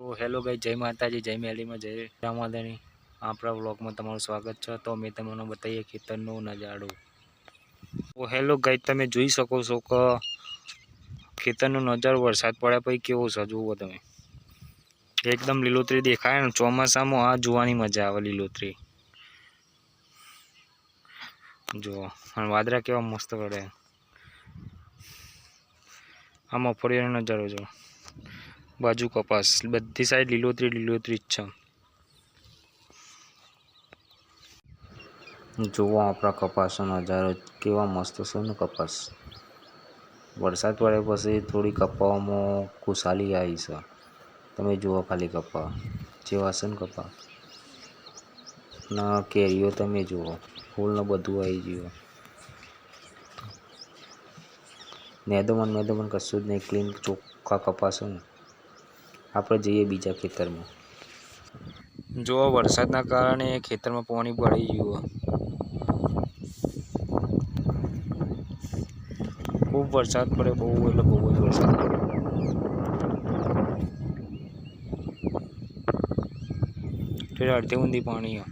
તો હેલો ગાઈ, જય માતાજી, જય મેલીમાં, જય રામાદાની. આપણા વ્લોગમાં તમારું સ્વાગત છે. તો અમે તમને બતાવીએ ખેતરનો નજારો. તો હેલો ગાઈ, તમે જોઈ શકો છો કે ખેતરનો નજારો વરસાદ પડ્યા પછી કેવો છે જુઓ તમે. એકદમ લીલોતરી દેખાય ને ચોમાસામાં આ જોવાની મજા આવે લીલોતરી. જુઓ અને વાદળા કેવા મસ્ત પડે. આ મગફળીનો નજારો જો, બાજુ કપાસ, બધી સાઈડ લીલોતરી જ છે. જુઓ આપણા કપાસનો નજારો કેવા મસ્ત છે ને. કપાસ વરસાદ પડ્યા પછી થોડી કપાવામાં ખુશાલી આવી છે. તમે જુઓ ખાલી કપા જેવા છે ને કપા ના કેરીઓ તમે જુઓ, ફૂલ ને બધું આવી ગયું. મેદોમન કશું જ નહીં, ક્લીન ચોખ્ખા કપાસ ને. આપણે જઈએ બીજા ખેતરમાં. જો વરસાદના કારણે ખેતરમાં પાણી ભરાઈ ગયું. ખૂબ વરસાદ પડે, બહુ એટલે બહુ જ વરસાદ પડે. અડધી ઊંધી પાણી